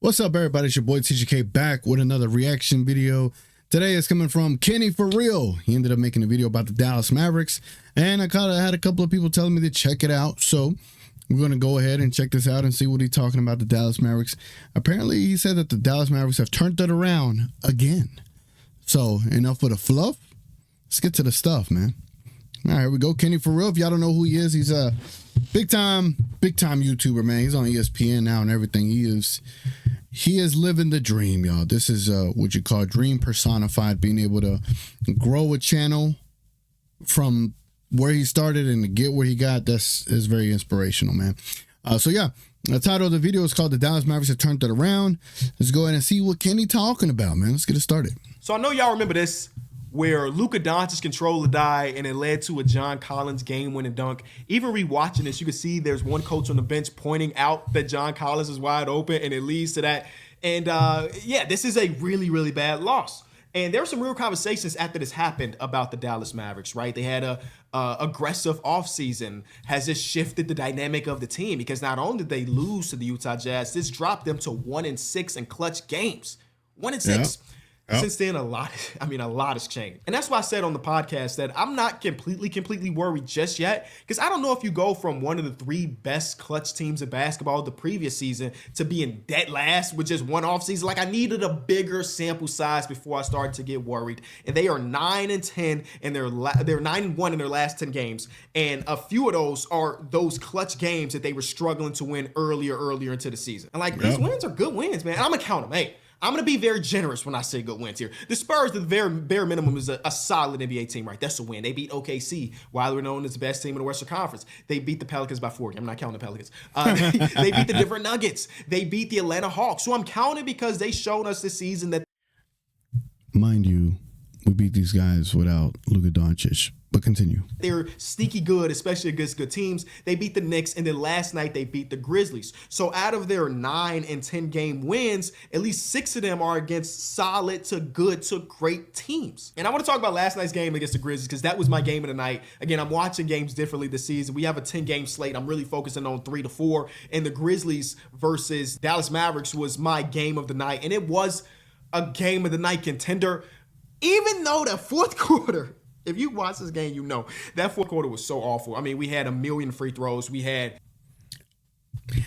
What's up, everybody? It's your boy TGK back with another reaction video. Today is coming from Kenny For Real. He ended up making a video about the Dallas Mavericks, and I kind of had a couple of people telling me to check it out. So we're going to go ahead and check this out and see what he's talking about the Dallas Mavericks. Apparently, he said that the Dallas Mavericks have turned it around again. So enough with the fluff. Let's get to the stuff, man. All right, here we go. Kenny For Real. If y'all don't know who he is, he's a big time YouTuber, man. He's on ESPN now and everything. He is living the dream, y'all. This is what you call dream personified, being able to grow a channel from where he started and to get where he got. That's is very inspirational, man. So yeah, the title of the video is called "The Dallas Mavericks Have Turned It Around." Let's go ahead and see what Kenny talking about, man. Let's get it started. So I know y'all remember this, where Luka Doncic controlled the die and it led to a John Collins game-winning dunk. Even rewatching this, you can see there's one coach on the bench pointing out that John Collins is wide open, and it leads to that. And yeah, this is a really, really bad loss. And there were some real conversations after this happened about the Dallas Mavericks, right? They had a aggressive offseason. Has this shifted the dynamic of the team? Because not only did they lose to the Utah Jazz, this dropped them to 1-6 in clutch games. 1-6. Yeah. Yep. Since then, a lot has changed. And that's why I said on the podcast that I'm not completely worried just yet, because I don't know if you go from one of the three best clutch teams in basketball the previous season to being dead last with just one offseason. Like, I needed a bigger sample size before I started to get worried. And they are 9-10 and they're 9-1 in their last 10 games. And a few of those are those clutch games that they were struggling to win earlier into the season. And like, these wins are good wins, man. And I'm gonna count them. Hey, I'm going to be very generous when I say good wins here. The Spurs, the very bare minimum, is a solid NBA team, right? That's a win. They beat OKC, while they're known as the best team in the Western Conference. They beat the Pelicans by 40. I'm not counting the Pelicans. They beat the Denver Nuggets. They beat the Atlanta Hawks. So I'm counting because they showed us this season that... Mind you, we beat these guys without Luka Doncic. But continue. They're sneaky good, especially against good teams. They beat the Knicks, and then last night they beat the Grizzlies. So out of their 9 and 10 game wins, at least 6 of them are against solid to good to great teams. And I want to talk about last night's game against the Grizzlies because that was my game of the night. Again, I'm watching games differently this season. We have a 10-game slate. I'm really focusing on 3 to 4. And the Grizzlies versus Dallas Mavericks was my game of the night. And it was a game of the night contender, even though the fourth quarter... If you watch this game, you know that fourth quarter was so awful. I mean, we had a million free throws. We had.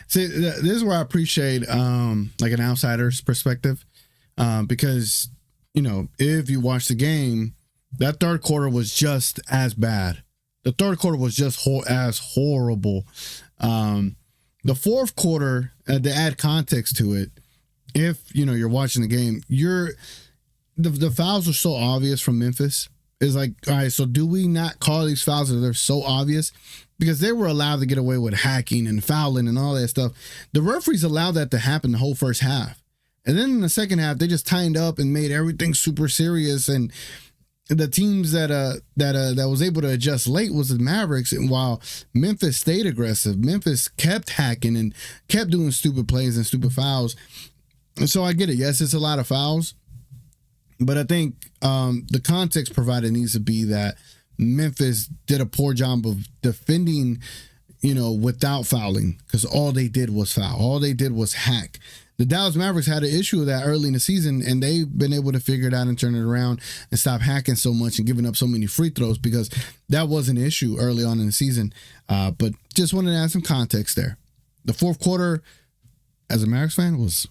See, this is where I appreciate like an outsider's perspective, because you know, if you watch the game, that third quarter was just as bad. The third quarter was just as horrible. The fourth quarter, to add context to it, if you know you're watching the game, the fouls are so obvious from Memphis. Is like, all right, so do we not call these fouls that they're so obvious? Because they were allowed to get away with hacking and fouling and all that stuff. The referees allowed that to happen the whole first half. And then in the second half, they just tightened up and made everything super serious. And the teams that was able to adjust late was the Mavericks. And while Memphis stayed aggressive, Memphis kept hacking and kept doing stupid plays and stupid fouls. And so I get it. Yes, it's a lot of fouls. But I think the context provided needs to be that Memphis did a poor job of defending, you know, without fouling, because all they did was foul. All they did was hack. The Dallas Mavericks had an issue with that early in the season, and they've been able to figure it out and turn it around and stop hacking so much and giving up so many free throws, because that was an issue early on in the season. But just wanted to add some context there. The fourth quarter, as a Mavericks fan, was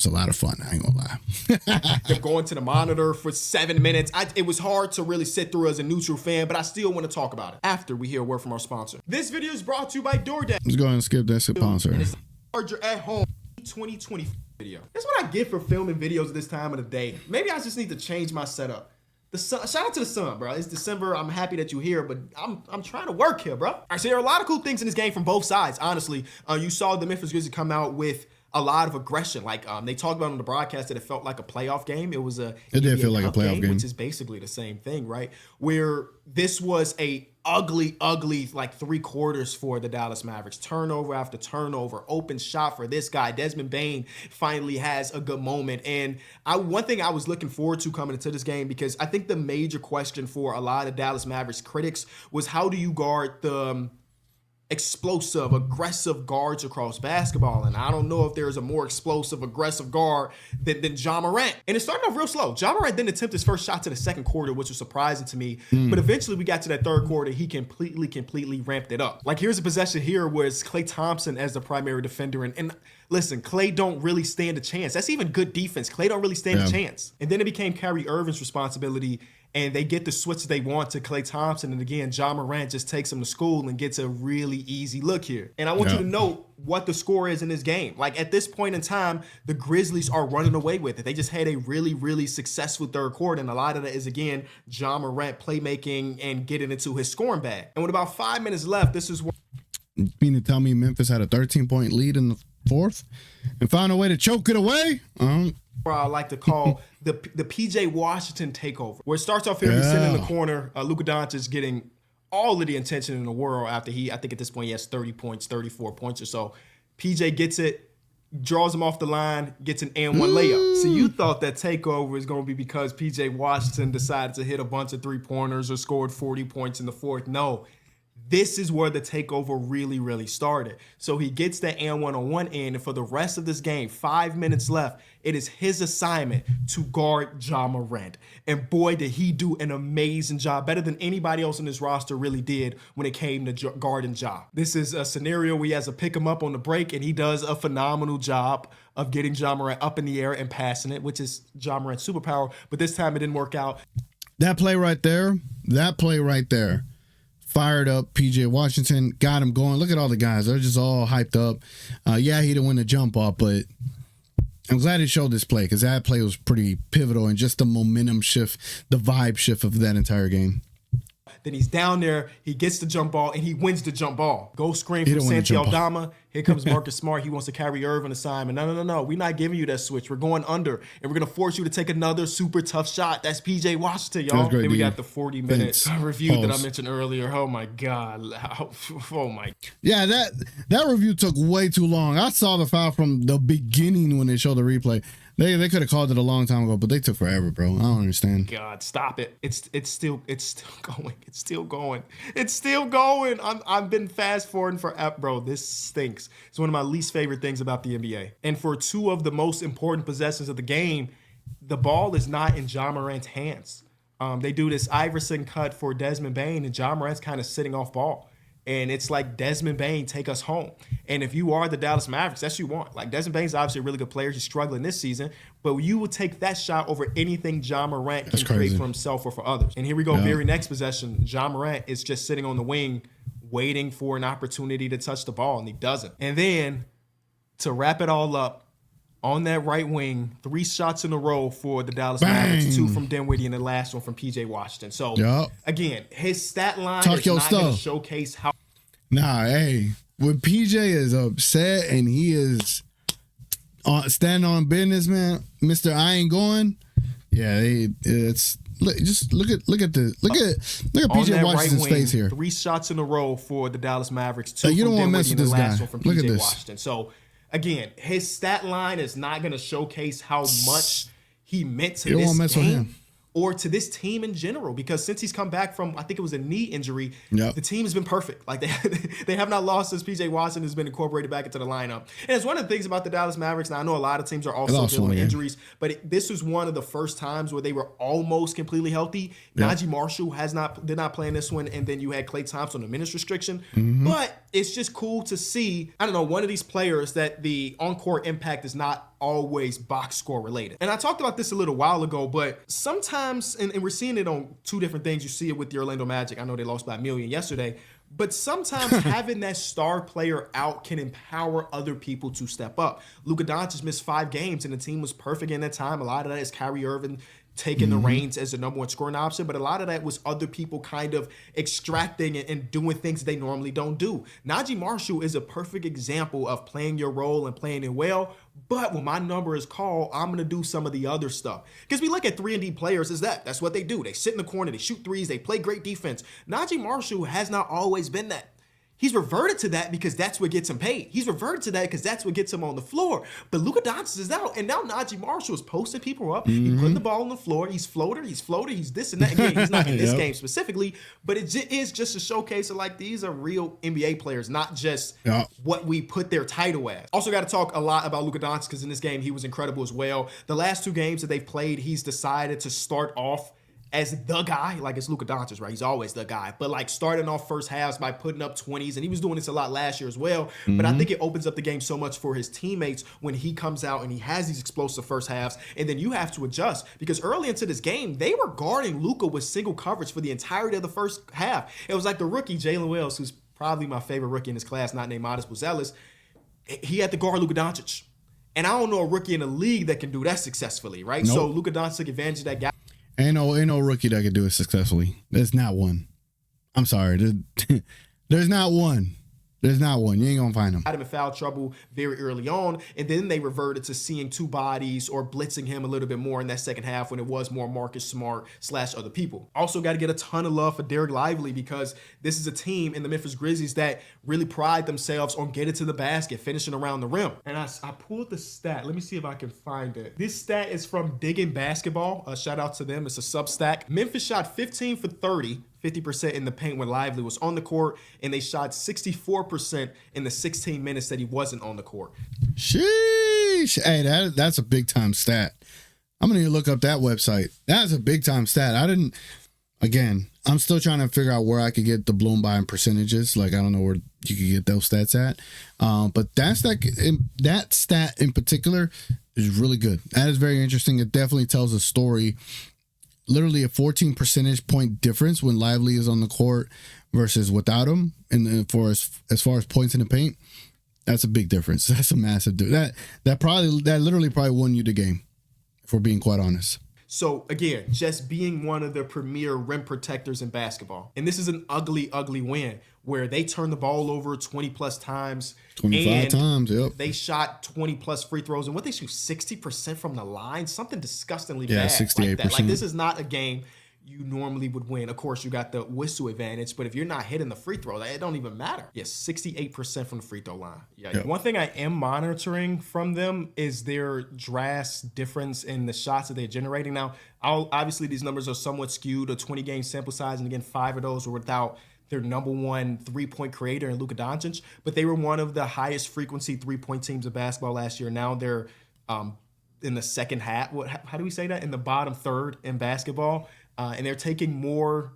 a lot of fun. I ain't gonna lie. They're going to the monitor for 7 minutes. It was hard to really sit through as a neutral fan, but I still want to talk about it after we hear a word from our sponsor. This video is brought to you by DoorDash. Let's go ahead and skip that sponsor. And it's the Charger at Home 2020 video. That's what I get for filming videos at this time of the day. Maybe I just need to change my setup. The sun, shout out to the sun, bro. It's December. I'm happy that you're here, but I'm trying to work here, bro. All right, so there are a lot of cool things in this game from both sides, honestly. You saw the Memphis Grizzlies come out with a lot of aggression. Like they talked about on the broadcast that it felt like a playoff game. It did feel like a playoff game, which is basically the same thing, right? Where this was a ugly like 3 quarters for the Dallas Mavericks. Turnover after turnover, open shot for this guy. Desmond Bane finally has a good moment. And one thing I was looking forward to coming into this game, because I think the major question for a lot of Dallas Mavericks critics was, how do you guard the explosive, aggressive guards across basketball. And I don't know if there's a more explosive, aggressive guard than Ja Morant. And it started off real slow. Ja Morant didn't attempt his first shot to the second quarter, which was surprising to me. But eventually we got to that third quarter. He completely ramped it up. Like, here's a possession here where it's Klay Thompson as the primary defender. And listen, Klay don't really stand a chance. That's even good defense. Klay don't really stand a chance. And then it became Kyrie Irving's responsibility, and they get the switch they want to Klay Thompson. And again, Ja Morant just takes him to school and gets a really easy look here. And I want you to note what the score is in this game. Like, at this point in time, the Grizzlies are running away with it. They just had a really successful third quarter. And a lot of that is, again, Ja Morant playmaking and getting into his scoring bag. And with about 5 minutes left, this is what... You mean to tell me Memphis had a 13-point lead in the fourth and found a way to choke it away? I like to call the PJ Washington takeover, where it starts off here, he's sitting in the corner. Luka Doncic getting all of the attention in the world after I think at this point he has 30 points, 34 points or so. PJ gets it, draws him off the line, gets an and one layup. So you thought that takeover is going to be because PJ Washington decided to hit a bunch of 3-pointers or scored 40 points in the fourth. No. This is where the takeover really started. So he gets that and one on one end, and for the rest of this game, 5 minutes left, it is his assignment to guard Ja Morant. And boy, did he do an amazing job, better than anybody else in this roster really did when it came to guarding Ja. This is a scenario where he has to pick him up on the break, and he does a phenomenal job of getting Ja Morant up in the air and passing it, which is Ja Morant's superpower. But this time it didn't work out. That play right there, fired up PJ Washington, got him going. Look at all the guys. They're just all hyped up. Yeah, he didn't win the jump off, but I'm glad he showed this play because that play was pretty pivotal and just the momentum shift, the vibe shift of that entire game. Then he's down there, he gets the jump ball, and he wins the jump ball. Go screen from Santi Aldama. Here comes Marcus Smart. He wants to carry Irving assignment. No. We're not giving you that switch. We're going under, and we're going to force you to take another super tough shot. That's PJ Washington, y'all. Great, then we got the 40-minute review that I mentioned earlier. Oh, my God. Oh, my. Yeah, that review took way too long. I saw the foul from the beginning when they showed the replay. They could have called it a long time ago, but they took forever, bro. I don't understand. God, stop it. It's still going. It's still going. I've been fast forwarding forever, bro. This stinks. It's one of my least favorite things about the NBA. And for two of the most important possessions of the game, the ball is not in Ja Morant's hands. They do this Iverson cut for Desmond Bane, and Ja Morant's kind of sitting off ball. And it's like, Desmond Bane, take us home. And if you are the Dallas Mavericks, that's what you want. Like, Desmond Bane's obviously a really good player. He's struggling this season. But you would take that shot over anything Ja Morant can create for himself or for others. And here we go, very next possession. Ja Morant is just sitting on the wing waiting for an opportunity to touch the ball, and he doesn't. And then, to wrap it all up, on that right wing, 3 shots in a row for the Dallas Mavericks, 2 from Dinwiddie, and the last one from PJ Washington. So, again, his stat line is not going to showcase how... Nah, hey, when PJ is upset and he is standing on business, man, Mr. I ain't going, yeah, it's... Look at PJ Washington's face here. 3 shots in a row for the Dallas Mavericks, 2 from Dinwiddie, and the last one from PJ Washington. So, again, his stat line is not going to showcase how much he meant to this game or to this team in general, because since he's come back from, I think it was a knee injury, the team has been perfect. Like, they have not lost since PJ Washington has been incorporated back into the lineup. And it's one of the things about the Dallas Mavericks. Now, I know a lot of teams are also dealing with injuries, but this was one of the first times where they were almost completely healthy. Najee Marshall did not play in this one, and then you had Klay Thompson on a minutes restriction. But it's just cool to see, I don't know, one of these players that the on-court impact is not always box score related. And I talked about this a little while ago, but sometimes, and we're seeing it on 2 different things. You see it with the Orlando Magic. I know they lost by 1 million yesterday, but sometimes having that star player out can empower other people to step up. Luka Doncic missed 5 games, and the team was perfect in that time. A lot of that is Kyrie Irving taking the reins as the number 1 scoring option, but a lot of that was other people kind of extracting and doing things they normally don't do. Najee Marshall is a perfect example of playing your role and playing it well, but when my number is called, I'm going to do some of the other stuff. Because we look at 3-and-D players as that's what they do. They sit in the corner, they shoot threes, they play great defense. Najee Marshall has not always been that. He's reverted to that because that's what gets him paid. He's reverted to that because that's what gets him on the floor. But Luka Doncic is out, and now Najee Marshall is posting people up. He's putting the ball on the floor. He's floater, he's this and that. Again, he's not in this game specifically, but it is just a showcase of like these are real NBA players, not just what we put their title as. Also got to talk a lot about Luka Doncic because in this game he was incredible as well. The last 2 games that they've played, he's decided to start off as the guy. Like, it's Luka Doncic, right? He's always the guy. But like starting off first halves by putting up 20s, and he was doing this a lot last year as well. But I think it opens up the game so much for his teammates when he comes out and he has these explosive first halves, and then you have to adjust because early into this game they were guarding Luka with single coverage for the entirety of the first half. It was like the rookie Jalen Wells, who's probably my favorite rookie in this class, not named Modest Buzelis. He had to guard Luka Doncic. And I don't know a rookie in the league that can do that successfully, right? Nope. So Luka Doncic took advantage of that guy. Ain't no rookie that can do it successfully. There's not one. I'm sorry. There's not one. There's not one. You ain't gonna find him. Had him in foul trouble very early on, and then they reverted to seeing 2 bodies or blitzing him a little bit more in that second half when it was more Marcus Smart / other people. Also got to get a ton of love for Derek Lively because this is a team in the Memphis Grizzlies that really pride themselves on getting to the basket, finishing around the rim. And I pulled the stat. Let me see if I can find it. This stat is from Digging Basketball. Shout out to them. It's a Substack. Memphis shot 15 for 30. 50% in the paint when Lively was on the court, and they shot 64% in the 16 minutes that he wasn't on the court. Sheesh. Hey, that's a big time stat. I'm going to look up that website. That's a big time stat. I'm still trying to figure out where I could get the blown by in percentages. Like, I don't know where you could get those stats at. But that stat in particular is really good. That is very interesting. It definitely tells a story. Literally a 14 percentage point difference when Lively is on the court versus without him. And as far as points in the paint, that's a big difference. That's a massive difference. That literally won you the game, if we're being quite honest. So again, just being one of the premier rim protectors in basketball. And this is an ugly, ugly win where they turned the ball over 20 plus times. 25 times, yep. They shot 20 plus free throws. And what they shoot, 60% from the line? Something disgustingly bad. Yeah, 68%. Like that. Like, this is not a game you normally would win. Of course, you got the whistle advantage, but if you're not hitting the free throw, it don't even matter. Yes, 68% from the free throw line. Yeah. Yep. One thing I am monitoring from them is their drastic difference in the shots that they're generating. Now, obviously, these numbers are somewhat skewed, a 20-game sample size, and again, 5 of those were without their number one 3-point creator in Luka Doncic, but they were one of the highest frequency 3-point teams of basketball last year. Now they're in the second half. How do we say that? In the bottom third in basketball. And they're taking more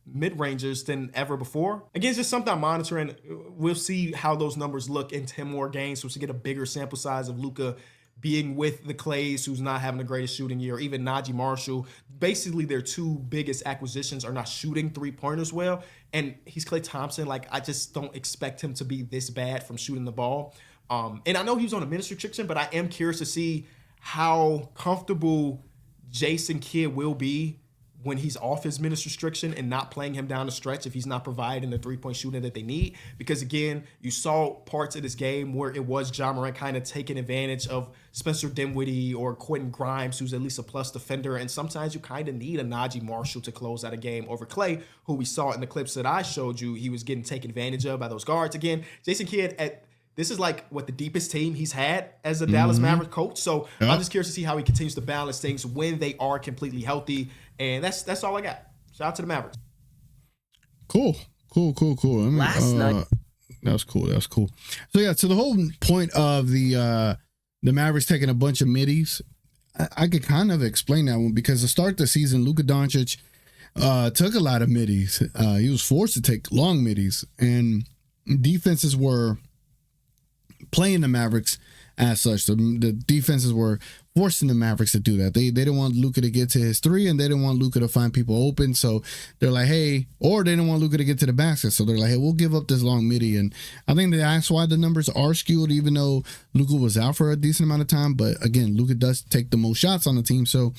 mid-rangers than ever before. Again, it's just something I'm monitoring. We'll see how those numbers look in 10 more games, so to get a bigger sample size of Luka being with the Clays, who's not having the greatest shooting year, or even Najee Marshall. Basically, their 2 biggest acquisitions are not shooting 3-pointers well, and he's Klay Thompson. Like, I just don't expect him to be this bad from shooting the ball. And I know he was on a minutes restriction, but I am curious to see how comfortable Jason Kidd will be when he's off his minutes restriction and not playing him down the stretch if he's not providing the 3-point shooting that they need. Because again, you saw parts of this game where it was Ja Morant kind of taking advantage of Spencer Dinwiddie or Quentin Grimes, who's at least a plus defender. And sometimes you kind of need a Najee Marshall to close out a game over Klay, who we saw in the clips that I showed you, he was getting taken advantage of by those guards. Again, Jason Kidd this is like the deepest team he's had as a Dallas Mavericks coach. So I'm just curious to see how he continues to balance things when they are completely healthy. And that's all I got. Shout out to the Mavericks. Cool. Last night. That was cool. So yeah, so the whole point of the Mavericks taking a bunch of middies, I could kind of explain that one because to start the season, Luka Doncic took a lot of middies. He was forced to take long middies, and defenses were playing the Mavericks as such. The defenses were forcing the Mavericks to do that. They didn't want Luka to get to his 3, and they didn't want Luka to find people open. So they're like, hey, or they didn't want Luka to get to the basket. So they're like, hey, we'll give up this long midi. And I think that's why the numbers are skewed, even though Luka was out for a decent amount of time. But again, Luka does take the most shots on the team. So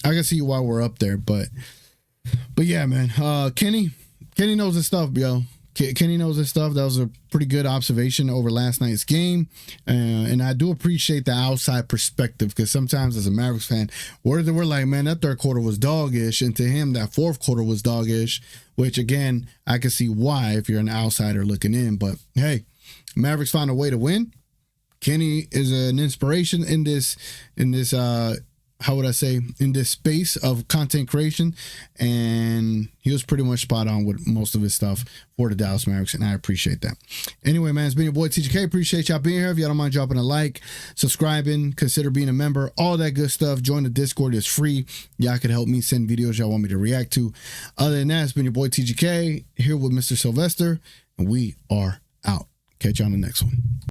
I can see why we're up there. But yeah, man, Kenny knows his stuff, yo. Kenny knows his stuff. That was a pretty good observation over last night's game. And I do appreciate the outside perspective, because sometimes as a Mavericks fan, we're like, man, that third quarter was doggish. And to him, that fourth quarter was doggish, which, again, I can see why if you're an outsider looking in. But, hey, Mavericks found a way to win. Kenny is an inspiration in this how would I say, in this space of content creation, and he was pretty much spot on with most of his stuff for the Dallas Mavericks, and I appreciate that. Anyway, man, it's been your boy TGK. Appreciate y'all being here. If y'all don't mind dropping a like, subscribing, consider being a member, all that good stuff. Join the Discord. It's free. Y'all can help me send videos y'all want me to react to. Other than that, it's been your boy TGK here with Mr. Sylvester, and we are out. Catch you on the next one.